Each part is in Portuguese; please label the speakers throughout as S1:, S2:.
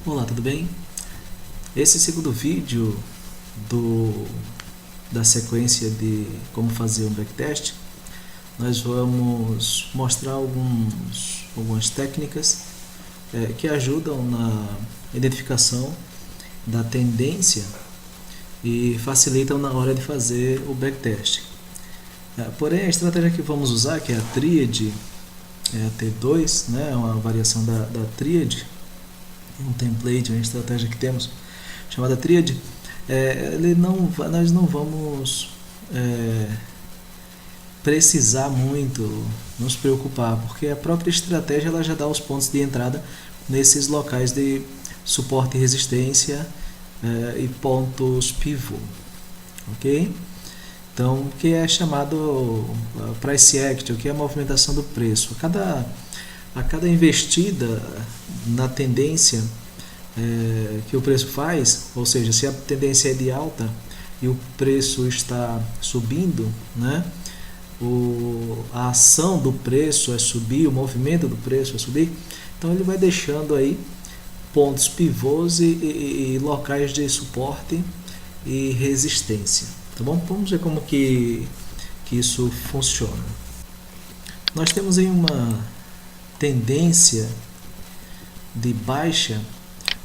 S1: Olá, tudo bem? Esse segundo vídeo da sequência de como fazer um backtest, nós vamos mostrar algumas técnicas que ajudam na identificação da tendência e facilitam na hora de fazer o backtest. Porém, a estratégia que vamos usar, que é a tríade, é a T2, né, é uma variação da tríade, um template, uma estratégia que temos chamada tríade, nós não vamos precisar muito nos preocupar, porque a própria estratégia ela já dá os pontos de entrada nesses locais de suporte e resistência e pontos pivô, ok? Então, que é chamado price action, que é a movimentação do preço. A cada investida na tendência que o preço faz, ou seja, se a tendência é de alta e o preço está subindo, né, a ação do preço é subir, o movimento do preço é subir, então ele vai deixando aí pontos pivôs e locais de suporte e resistência. Tá bom? Vamos ver como que isso funciona. Nós temos aí uma tendência de baixa,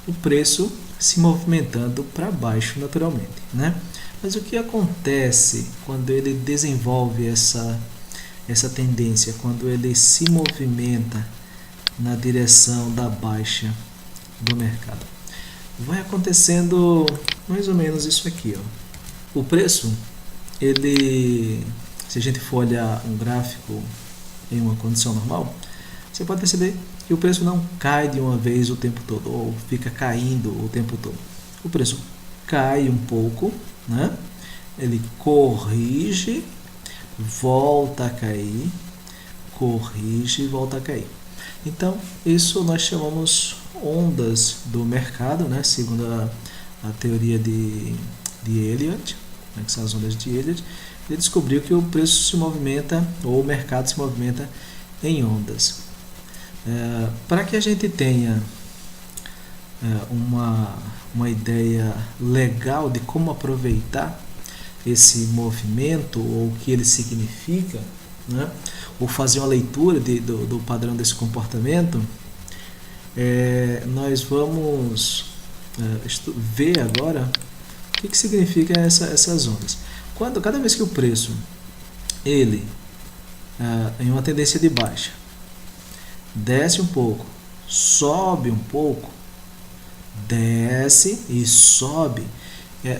S1: o preço se movimentando para baixo naturalmente, né? Mas o que acontece quando ele desenvolve essa tendência, quando ele se movimenta na direção da baixa do mercado? Vai acontecendo mais ou menos isso aqui, ó. O preço, se a gente for olhar um gráfico em uma condição normal, você pode perceber que o preço não cai de uma vez o tempo todo, ou fica caindo o tempo todo. O preço cai um pouco, né? Ele corrige, volta a cair, corrige e volta a cair. Então, isso nós chamamos ondas do mercado, né? Segundo a teoria de Elliott, né? Que são as ondas de Elliott. Ele descobriu que o preço se movimenta, ou o mercado se movimenta em ondas. Para que a gente tenha uma ideia legal de como aproveitar esse movimento, ou o que ele significa, né, ou fazer uma leitura do padrão desse comportamento, nós vamos ver agora o que significa essas ondas. Cada vez que o preço ele em uma tendência de baixa desce um pouco, sobe um pouco, desce e sobe,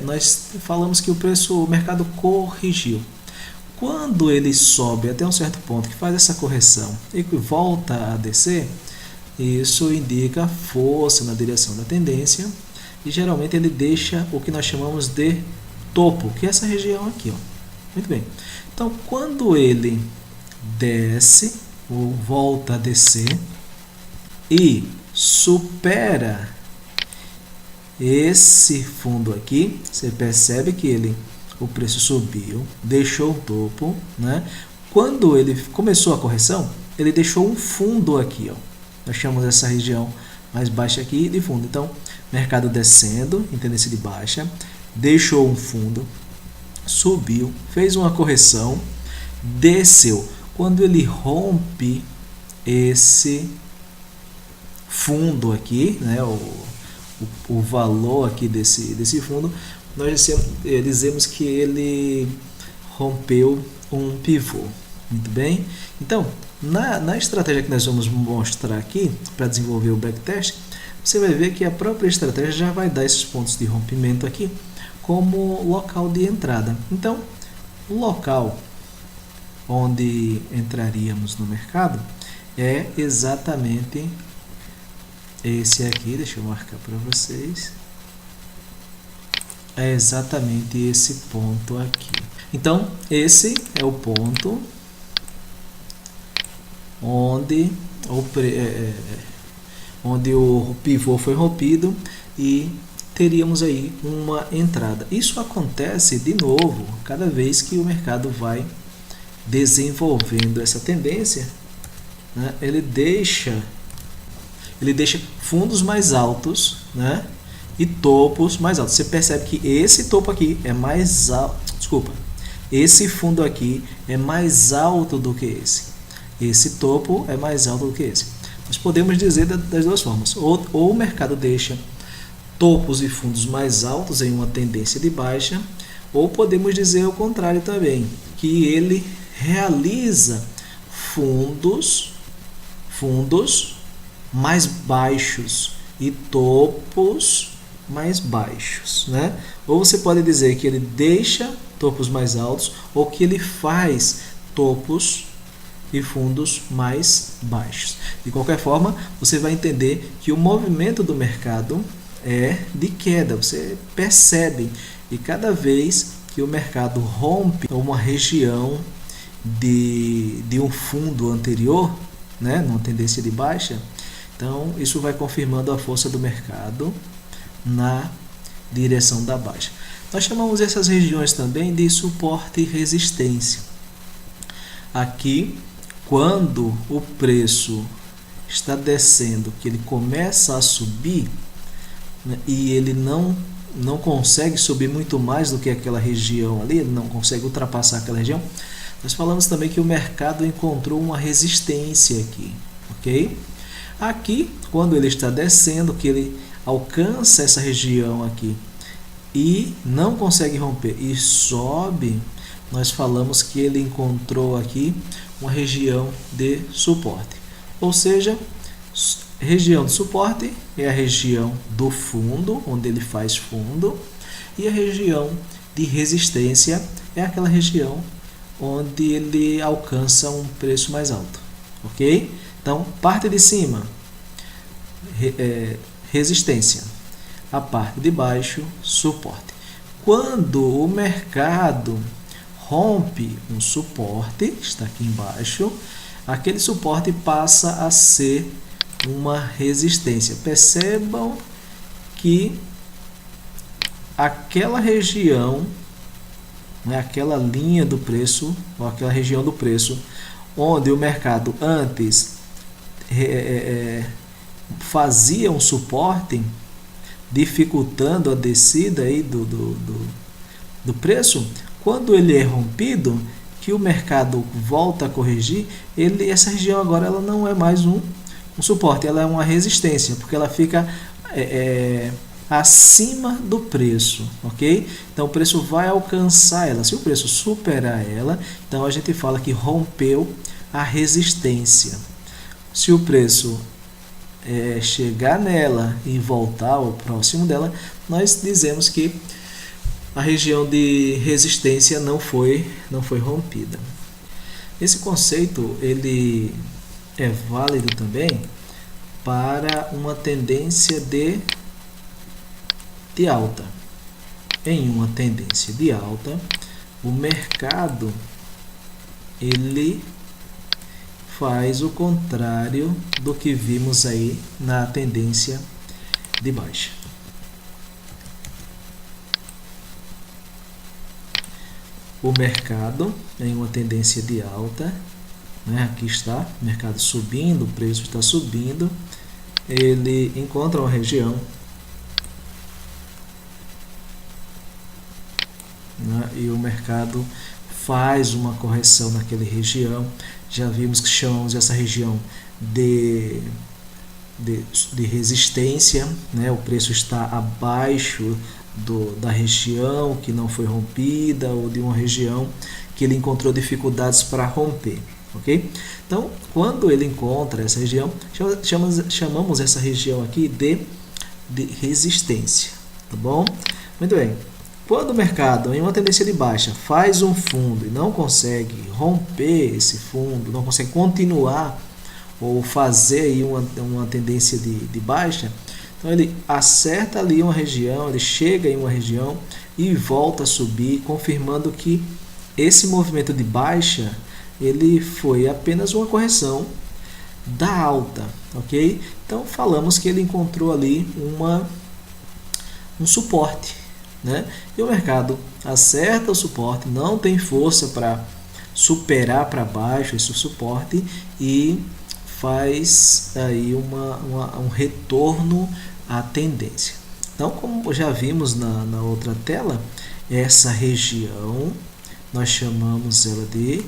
S1: nós falamos que o mercado corrigiu. Quando ele sobe até um certo ponto, que faz essa correção e volta a descer, isso indica força na direção da tendência, e geralmente ele deixa o que nós chamamos de topo, que é essa região aqui, ó. Muito bem. Então, quando ele desce ou volta a descer e supera esse fundo aqui, você percebe que o preço subiu, deixou o topo, né? Quando ele começou a correção, ele deixou um fundo aqui, ó. Nós chamamos essa região mais baixa aqui de fundo. Então, mercado descendo em tendência de baixa, deixou um fundo, subiu, fez uma correção, desceu. Quando ele rompe esse fundo aqui, né, o valor aqui desse fundo, nós dizemos que ele rompeu um pivô. Muito bem? Então, na estratégia que nós vamos mostrar aqui, para desenvolver o backtest, você vai ver que a própria estratégia já vai dar esses pontos de rompimento aqui como local de entrada. Então, o local onde entraríamos no mercado é exatamente esse aqui. Deixa eu marcar para vocês. É exatamente esse ponto aqui. Então, esse é o ponto onde o pivô foi rompido e teríamos aí uma entrada. Isso acontece de novo cada vez que o mercado vai desenvolvendo essa tendência, né? Ele deixa ele deixa fundos mais altos, né? E topos mais altos. Você percebe que esse topo aqui é mais alto, desculpa, esse fundo aqui é mais alto do que esse. Esse topo é mais alto do que esse. Nós podemos dizer das duas formas. Ou o mercado deixa topos e fundos mais altos em uma tendência de baixa, ou podemos dizer o contrário também, que ele realiza fundos mais baixos e topos mais baixos, né? Ou você pode dizer que ele deixa topos mais altos ou que ele faz topos e fundos mais baixos. De qualquer forma, você vai entender que o movimento do mercado é de queda, você percebe, e cada vez que o mercado rompe uma região de um fundo anterior, né, numa tendência de baixa, então isso vai confirmando a força do mercado na direção da baixa. Nós chamamos essas regiões também de suporte e resistência. Aqui, quando o preço está descendo, que ele começa a subir, né, e ele não consegue subir muito mais do que aquela região ali, ele não consegue ultrapassar aquela região, nós falamos também que o mercado encontrou uma resistência aqui, ok? Aqui, quando ele está descendo, que ele alcança essa região aqui e não consegue romper e sobe, nós falamos que ele encontrou aqui uma região de suporte. Ou seja, região de suporte é a região do fundo, onde ele faz fundo, e a região de resistência é aquela região onde ele alcança um preço mais alto, ok? Então, parte de cima, resistência, a parte de baixo, suporte. Quando o mercado rompe um suporte, está aqui embaixo, aquele suporte passa a ser uma resistência. Percebam que aquela região, né, aquela linha do preço, ou aquela região do preço, onde o mercado antes fazia um suporte, dificultando a descida aí do preço, quando ele é rompido, que o mercado volta a corrigir, essa região agora ela não é mais um suporte, ela é uma resistência, porque ela fica acima do preço, ok? Então o preço vai alcançar ela. Se o preço superar ela, então a gente fala que rompeu a resistência. Se o preço chegar nela e voltar ao próximo dela, nós dizemos que a região de resistência não foi rompida. Esse conceito ele é válido também para uma tendência de alta. Em uma tendência de alta, o mercado ele faz o contrário do que vimos aí na tendência de baixa. O mercado em uma tendência de alta, né, aqui está o mercado subindo, o preço está subindo, ele encontra uma região, né, e o mercado faz uma correção naquela região. Já vimos que chamamos essa região de resistência, né? O preço está abaixo da região que não foi rompida, ou de uma região que ele encontrou dificuldades para romper, ok? Então, quando ele encontra essa região, chamamos essa região aqui de resistência, tá bom? Muito bem. Quando o mercado, em uma tendência de baixa, faz um fundo e não consegue romper esse fundo, não consegue continuar ou fazer aí uma tendência de baixa, então ele acerta ali uma região, ele chega em uma região e volta a subir, confirmando que esse movimento de baixa ele foi apenas uma correção da alta, ok? Então falamos que ele encontrou ali um suporte, né? E o mercado acerta o suporte, não tem força para superar para baixo esse suporte e faz aí um retorno à tendência. Então, como já vimos na outra tela, essa região nós chamamos ela de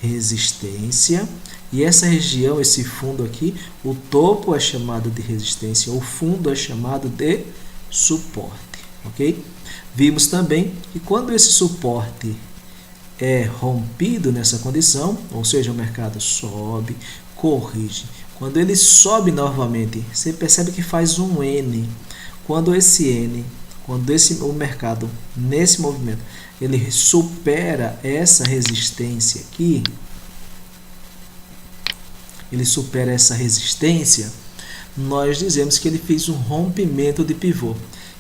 S1: resistência, e essa região, esse fundo aqui, o topo é chamado de resistência, o fundo é chamado de suporte, ok? Vimos também que quando esse suporte é rompido nessa condição, ou seja, o mercado sobe, corrige. Quando ele sobe novamente, você percebe que faz um N. Quando o mercado, nesse movimento, ele supera essa resistência aqui, nós dizemos que ele fez um rompimento de pivô.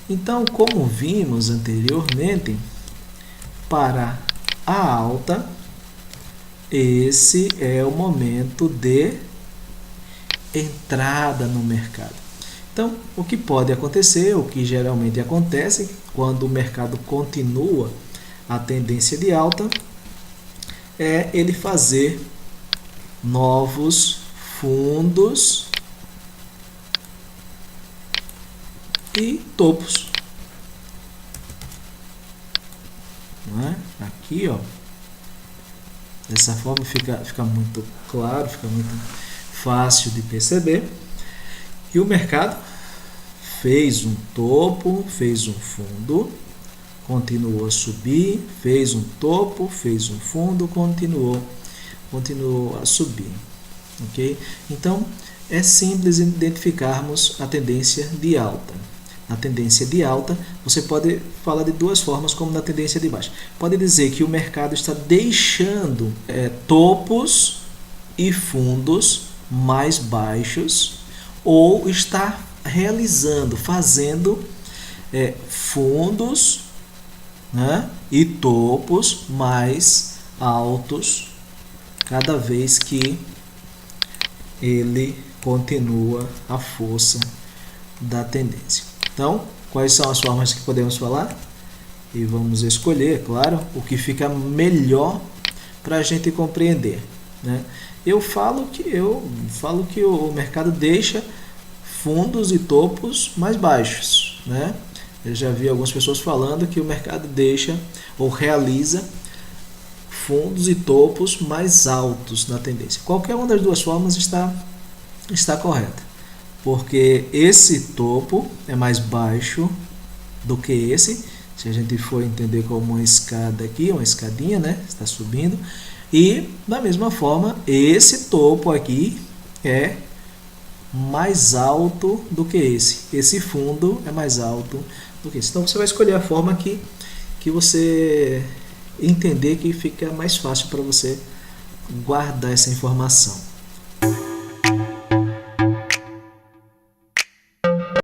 S1: Então, como vimos anteriormente, para a alta, esse é o momento de entrada no mercado. Então, o que pode acontecer, o que geralmente acontece, quando o mercado continua a tendência de alta, é ele fazer novos fundos e topos. Não é? Aqui, ó, dessa forma fica muito claro, fica muito fácil de perceber. E o mercado fez um topo, fez um fundo, continuou a subir, fez um topo, fez um fundo, continuou a subir, ok? Então, é simples identificarmos a tendência de alta. Na tendência de alta, você pode falar de duas formas, como na tendência de baixa. Pode dizer que o mercado está deixando topos e fundos mais baixos, ou está fazendo fundos, né, e topos mais altos cada vez que ele continua a força da tendência. Então, quais são as formas que podemos falar? E vamos escolher, claro, o que fica melhor para a gente compreender, né? Eu falo que o mercado deixa fundos e topos mais baixos, né? Eu já vi algumas pessoas falando que o mercado deixa ou realiza fundos e topos mais altos na tendência. Qualquer uma das duas formas está correta, porque esse topo é mais baixo do que esse, se a gente for entender como uma escada aqui, uma escadinha, né? Está subindo. E, da mesma forma, esse topo aqui é mais alto do que esse. Esse fundo é mais alto do que esse. Então, você vai escolher a forma que você entender que fica mais fácil para você guardar essa informação.